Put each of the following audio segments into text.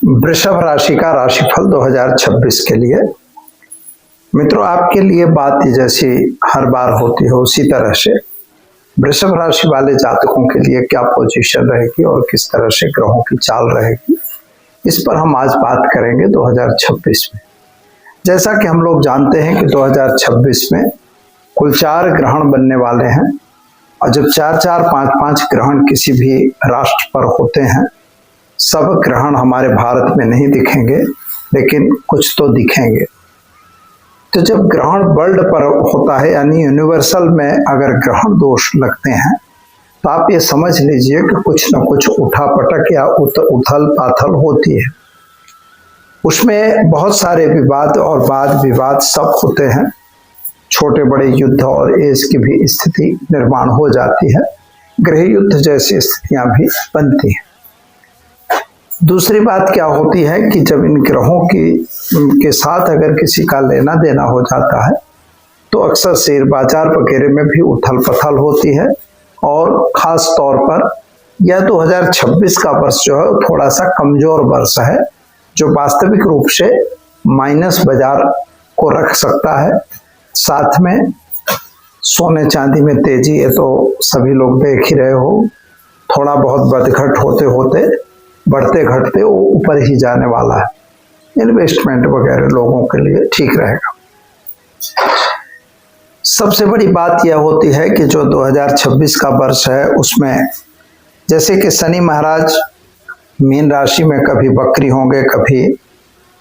वृषभ राशि का राशिफल 2026 के लिए। मित्रों, आपके लिए बात जैसी हर बार होती है उसी तरह से वृषभ राशि वाले जातकों के लिए क्या पोजीशन रहेगी और किस तरह से ग्रहों की चाल रहेगी, इस पर हम आज बात करेंगे 2026 में। जैसा कि हम लोग जानते हैं कि 2026 में कुल 4 ग्रहण बनने वाले हैं और जब 4-4, 5-5 ग्रहण किसी भी राष्ट्र पर होते हैं, सब ग्रहण हमारे भारत में नहीं दिखेंगे लेकिन कुछ तो दिखेंगे। तो जब ग्रहण वर्ल्ड पर होता है यानी यूनिवर्सल में अगर ग्रहण दोष लगते हैं तो आप ये समझ लीजिए कि कुछ न कुछ उठापटक या उथल पाथल होती है। उसमें बहुत सारे विवाद और वाद विवाद सब होते हैं, छोटे बड़े युद्ध और एस की भी स्थिति निर्माण हो जाती है, गृह युद्ध जैसी स्थितियां भी बनती हैं। दूसरी बात क्या होती है कि जब इन ग्रहों के साथ अगर किसी का लेना देना हो जाता है तो अक्सर शेयर बाजार वगैरह में भी उथल पथल होती है। और खास तौर पर यह 2026 का वर्ष जो है थोड़ा सा कमजोर वर्ष है, जो वास्तविक रूप से माइनस बाजार को रख सकता है। साथ में सोने चांदी में तेजी, ये तो सभी लोग देख ही रहे हो, थोड़ा बहुत बदघट होते होते बढ़ते घटते वो ऊपर ही जाने वाला है। इन्वेस्टमेंट वगैरह लोगों के लिए ठीक रहेगा। सबसे बड़ी बात यह होती है कि जो 2026 का वर्ष है उसमें जैसे कि शनि महाराज मीन राशि में कभी वक्री होंगे, कभी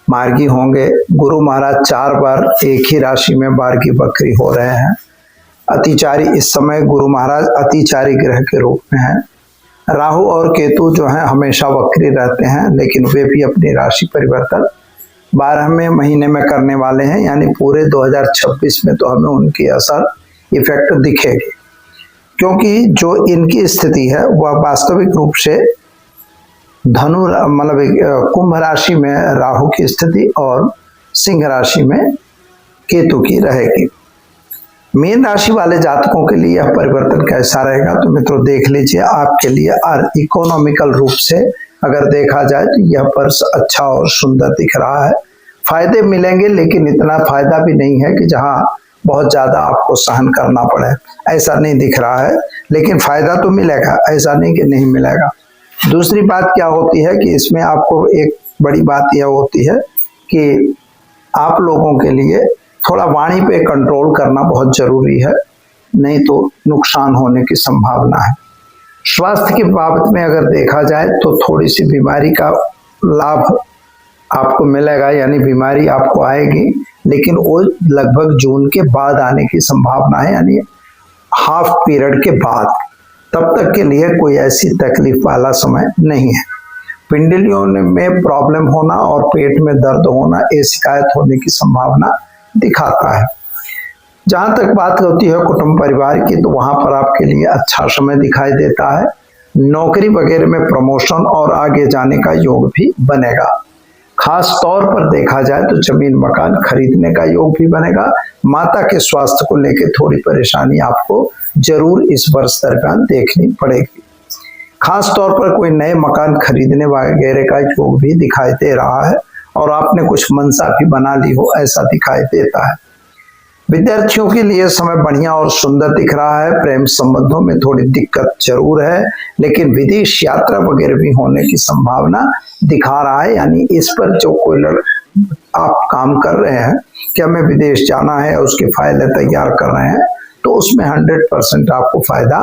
मार्गी होंगे। गुरु महाराज 4 बार एक ही राशि में मार्गी वक्री हो रहे हैं। अतिचारी इस समय गुरु महाराज अतिचारी ग्रह के रूप में है। राहु और केतु जो है हमेशा वक्री रहते हैं, लेकिन वे भी अपनी राशि परिवर्तन 12वें महीने में करने वाले हैं, यानी पूरे 2026 में तो हमें उनकी असर इफेक्ट दिखेगी, क्योंकि जो इनकी स्थिति है वह वास्तविक रूप से धनु मतलब कुंभ राशि में राहु की स्थिति और सिंह राशि में केतु की रहेगी। मीन राशि वाले जातकों के लिए यह परिवर्तन कैसा रहेगा तो मित्रों देख लीजिए। आपके लिए इकोनॉमिकल रूप से अगर देखा जाए तो यह वर्ष अच्छा और सुंदर दिख रहा है। फायदे मिलेंगे, लेकिन इतना फायदा भी नहीं है कि जहां बहुत ज्यादा आपको सहन करना पड़े, ऐसा नहीं दिख रहा है। लेकिन फायदा तो मिलेगा, ऐसा नहीं कि नहीं मिलेगा। दूसरी बात क्या होती है कि इसमें आपको एक बड़ी बात यह होती है कि आप लोगों के लिए थोड़ा वाणी पे कंट्रोल करना बहुत जरूरी है, नहीं तो नुकसान होने की संभावना है। स्वास्थ्य की बाबत में अगर देखा जाए तो थोड़ी सी बीमारी का लाभ आपको मिलेगा, यानी बीमारी आपको आएगी, लेकिन वो लगभग जून के बाद आने की संभावना है, यानी हाफ पीरियड के बाद। तब तक के लिए कोई ऐसी तकलीफ वाला समय नहीं है। पिंडलियों में प्रॉब्लम होना और पेट में दर्द होना, ये शिकायत होने की संभावना दिखाता है। जहां तक बात होती है कुटुंब परिवार की, तो वहां पर आपके लिए अच्छा समय दिखाई देता है। नौकरी वगैरह में प्रमोशन और आगे जाने का योग भी बनेगा। खास तौर पर देखा जाए तो जमीन मकान खरीदने का योग भी बनेगा। माता के स्वास्थ्य को लेकर थोड़ी परेशानी आपको जरूर इस वर्ष दरमियान देखनी पड़ेगी। खास तौर पर कोई नए मकान खरीदने वगैरह का योग भी दिखाई दे रहा है और आपने कुछ मनसा भी बना ली हो, ऐसा दिखाई देता है। विद्यार्थियों के लिए समय बढ़िया और सुंदर दिख रहा है। प्रेम संबंधों में थोड़ी दिक्कत जरूर है, लेकिन विदेश यात्रा वगैरह भी होने की संभावना दिखा रहा है। यानी इस पर जो कोई आप काम कर रहे हैं कि हमें विदेश जाना है, उसके फाइलें तैयार कर रहे हैं, तो उसमें 100% आपको फायदा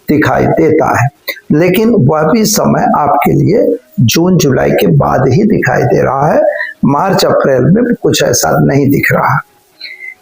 दिखाई देता है। लेकिन वह भी समय आपके लिए जून जुलाई के बाद ही दिखाई दे रहा है। मार्च अप्रैल में कुछ ऐसा नहीं दिख रहा है।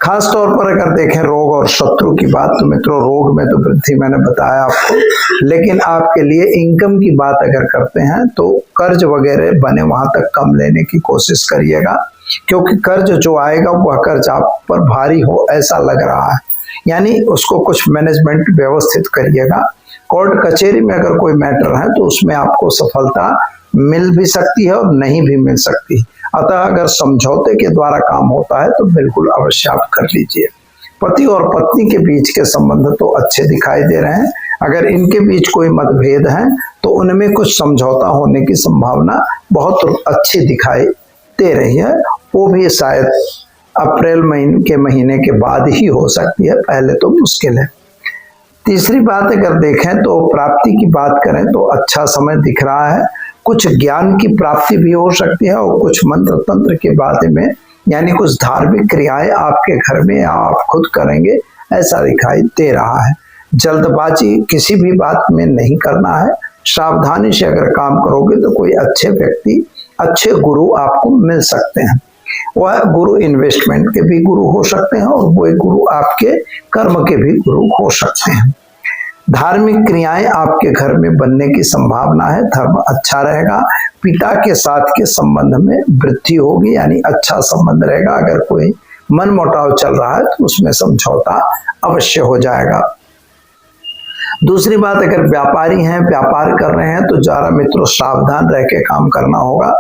खास तौर पर अगर देखें रोग और शत्रु की बात, तो मित्रों रोग में तो वृद्धि मैंने बताया आपको, लेकिन आपके लिए इनकम की बात अगर करते हैं तो कर्ज वगैरह बने वहां तक कम लेने की कोशिश करिएगा, क्योंकि कर्ज जो आएगा वह कर्ज आप पर भारी हो ऐसा लग रहा है। यानी उसको कुछ मैनेजमेंट व्यवस्थित करिएगा। कोर्ट कचहरी में अगर कोई मैटर है तो उसमें आपको सफलता मिल भी सकती है और नहीं भी मिल सकती। अतः अगर समझौते के द्वारा काम होता है तो बिल्कुल अवश्य आप कर लीजिए। पति और पत्नी के बीच के संबंध तो अच्छे दिखाई दे रहे हैं। अगर इनके बीच कोई मतभेद है तो उनमें कुछ समझौता होने की संभावना बहुत अच्छी दिखाई दे रही है। वो भी शायद अप्रैल महीने के बाद ही हो सकती है, पहले तो मुश्किल है। तीसरी बात अगर देखें तो प्राप्ति की बात करें तो अच्छा समय दिख रहा है। कुछ ज्ञान की प्राप्ति भी हो सकती है और कुछ मंत्र तंत्र के बारे में, यानी कुछ धार्मिक क्रियाएं आपके घर में आप खुद करेंगे, ऐसा दिखाई दे रहा है। जल्दबाजी किसी भी बात में नहीं करना है। सावधानी से अगर काम करोगे तो कोई अच्छे व्यक्ति, अच्छे गुरु आपको मिल सकते हैं। वह गुरु इन्वेस्टमेंट के भी गुरु हो सकते हैं और वह गुरु आपके कर्म के भी गुरु हो सकते हैं। धार्मिक क्रियाएं आपके घर में बनने की संभावना है। धर्म अच्छा रहेगा। पिता के साथ के संबंध में वृद्धि होगी, यानी अच्छा संबंध रहेगा। अगर कोई मनमुटाव चल रहा है तो उसमें समझौता अवश्य हो जाएगा। दूसरी बात, अगर व्यापारी हैं, व्यापार कर रहे हैं तो जरा मित्रों सावधान रह के काम करना होगा,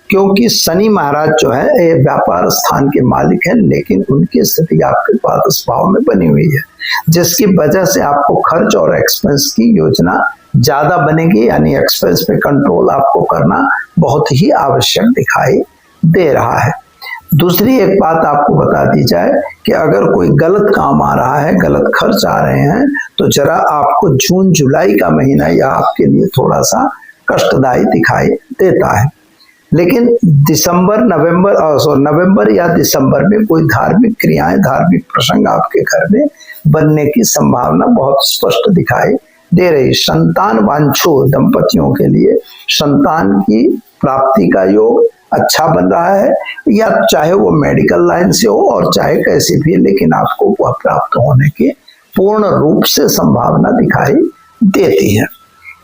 क्योंकि शनि महाराज जो है ये व्यापार स्थान के मालिक हैं, लेकिन उनकी स्थिति आपके द्वादश भाव में बनी हुई है, जिसकी वजह से आपको खर्च और एक्सपेंस की योजना ज्यादा बनेगी, यानी एक्सपेंस पे कंट्रोल आपको करना बहुत ही आवश्यक दिखाई दे रहा है। दूसरी एक बात आपको बता दी जाए कि अगर कोई गलत काम आ रहा है, गलत खर्च आ रहे हैं, तो जरा आपको जून जुलाई का महीना यह आपके लिए थोड़ा सा कष्टदायी दिखाई देता है। लेकिन नवंबर या दिसंबर में कोई धार्मिक क्रियाएं, धार्मिक प्रसंग आपके घर में बनने की संभावना बहुत स्पष्ट दिखाई दे रही। संतान वांछो दंपतियों के लिए संतान की प्राप्ति का योग अच्छा बन रहा है, या चाहे वो मेडिकल लाइन से हो और चाहे कैसे भी, लेकिन आपको वह प्राप्त होने की पूर्ण रूप से संभावना दिखाई देती है।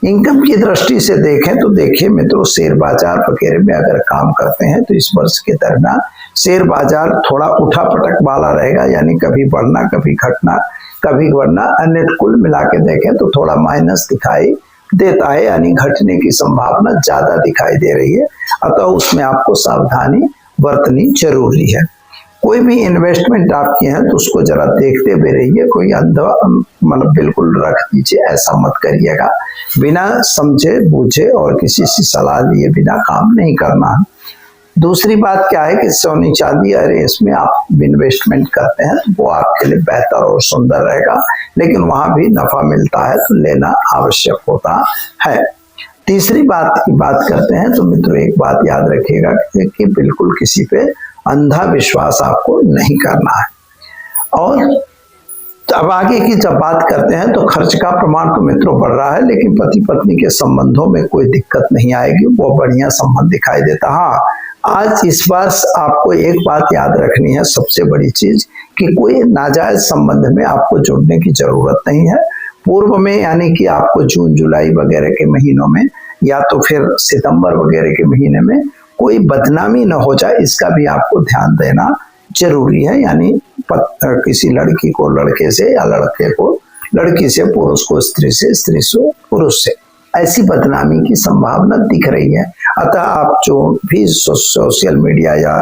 इनकम की दृष्टि से देखें तो देखिए मित्रों, शेयर बाजार वगैरह में अगर काम करते हैं तो इस वर्ष के दरमियान शेयर बाजार थोड़ा उठा पटक वाला रहेगा, यानी कभी बढ़ना कभी घटना कभी बढ़ना, अन्य कुल मिला के देखें तो थोड़ा माइनस दिखाई देता है, यानी घटने की संभावना ज्यादा दिखाई दे रही है। अतः उसमें आपको सावधानी बरतनी जरूरी है। कोई भी इन्वेस्टमेंट आपके हैं तो उसको जरा देखते भी रहिए, कोई अंधा मतलब बिल्कुल रख दीजिए ऐसा मत करिएगा। बिना समझे बूझे और किसी से सलाह लिए बिना काम नहीं करना। दूसरी बात क्या है कि सोनी चांदी अरे इसमें आप इन्वेस्टमेंट करते हैं तो वो आपके लिए बेहतर और सुंदर रहेगा, लेकिन वहां भी नफा मिलता है तो लेना आवश्यक होता है। तीसरी बात की बात करते हैं तो मित्रों एक बात याद रखिएगा कि बिल्कुल किसी पे अंधा विश्वास आपको नहीं करना है। और अब आगे की जब बात करते हैं तो खर्च का प्रमाण तो मित्रों बढ़ रहा है, लेकिन पति पत्नी के संबंधों में कोई दिक्कत नहीं आएगी, वो बढ़िया संबंध दिखाई देता। हाँ, आज इस वर्ष आपको एक बात याद रखनी है, सबसे बड़ी चीज, कि कोई नाजायज संबंध में आपको जुड़ने की जरूरत नहीं है। पूर्व में यानी कि आपको जून जुलाई वगैरह के महीनों में या तो फिर सितंबर वगैरह के महीने में कोई बदनामी न हो जाए, इसका भी आपको ध्यान देना जरूरी है। यानी किसी लड़की को लड़के से या लड़के को लड़की से, पुरुष को स्त्री से, स्त्री से पुरुष से, ऐसी बदनामी की संभावना दिख रही है। अतः आप जो भी सोशल मीडिया या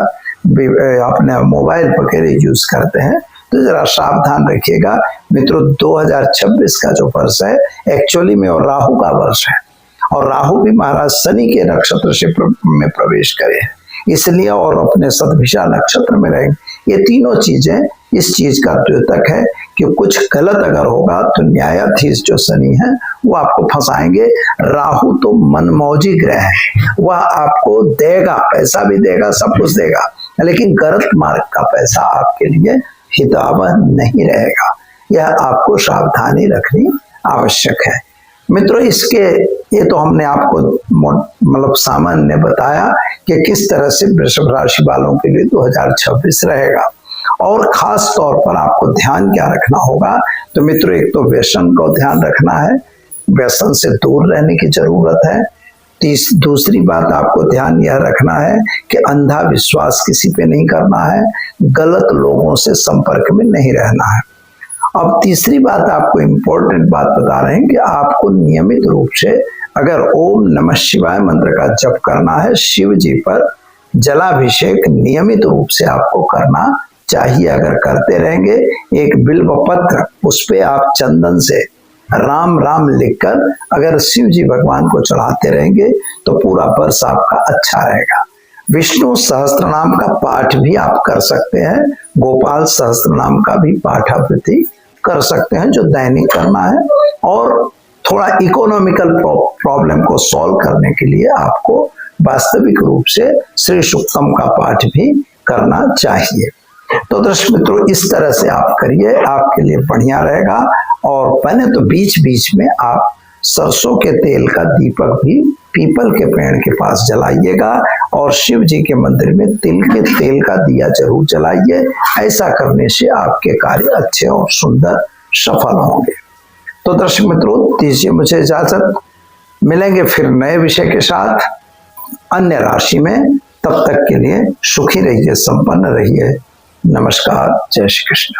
अपने मोबाइल वगैरह यूज करते हैं तो जरा सावधान रखिएगा मित्रों। 2026 का जो वर्ष है एक्चुअली में और राहु का वर्ष है, और राहु भी महाराज शनि के नक्षत्र से में प्रवेश करे हैं, इसलिए और अपने सतभिषा नक्षत्र में रहेंगे। ये तीनों चीजें इस चीज का द्योतक है कि कुछ गलत अगर होगा तो न्यायाधीश जो शनि है वो आपको फंसाएंगे। राहु तो मनमौजी ग्रह है, वह आपको देगा, पैसा भी देगा, सब कुछ देगा, लेकिन गलत मार्ग का पैसा आपके लिए हितावह नहीं रहेगा। यह आपको सावधानी रखनी आवश्यक है मित्रों। इसके ये तो हमने आपको मतलब सामान्य बताया कि किस तरह से वृषभ राशि वालों के लिए 2026 रहेगा, और खास तौर पर आपको ध्यान क्या रखना होगा तो मित्रों, एक तो व्यसन को ध्यान रखना है, व्यसन से दूर रहने की जरूरत है। दूसरी बात आपको ध्यान यह रखना है कि अंधा विश्वास किसी पे नहीं करना है, गलत लोगों से संपर्क में नहीं रहना है। अब तीसरी बात आपको इम्पोर्टेंट बात बता रहे हैं कि आपको नियमित रूप से अगर ओम नमः शिवाय मंत्र का जप करना है, शिव जी पर जलाभिषेक नियमित रूप से आपको करना चाहिए। अगर करते रहेंगे, एक बिल्व पत्र उस पे आप चंदन से राम राम लिखकर अगर शिव जी भगवान को चढ़ाते रहेंगे तो पूरा वर्ष आपका अच्छा रहेगा। विष्णु सहस्त्र नाम का पाठ भी आप कर सकते हैं, गोपाल सहस्त्र नाम का भी पाठ आवृत्ति कर सकते हैं, जो दैनिक करना है। और थोड़ा इकोनॉमिकल प्रॉब्लम को सॉल्व करने के लिए आपको वास्तविक रूप से श्री सूक्तम का पाठ भी करना चाहिए। तो दर्शक मित्रों, इस तरह से आप करिए, आपके लिए बढ़िया रहेगा। और पहले तो बीच बीच में आप सरसों के तेल का दीपक भी पीपल के पेड़ के पास जलाइएगा और शिव जी के मंदिर में तिल के तेल का दिया जरूर जलाइए। ऐसा करने से आपके कार्य अच्छे और सुंदर सफल होंगे। तो दर्शक मित्रों, दीजिए मुझे इजाजत, मिलेंगे फिर नए विषय के साथ अन्य राशि में। तब तक के लिए सुखी रहिए, संपन्न रहिए। नमस्कार, जय श्री कृष्ण।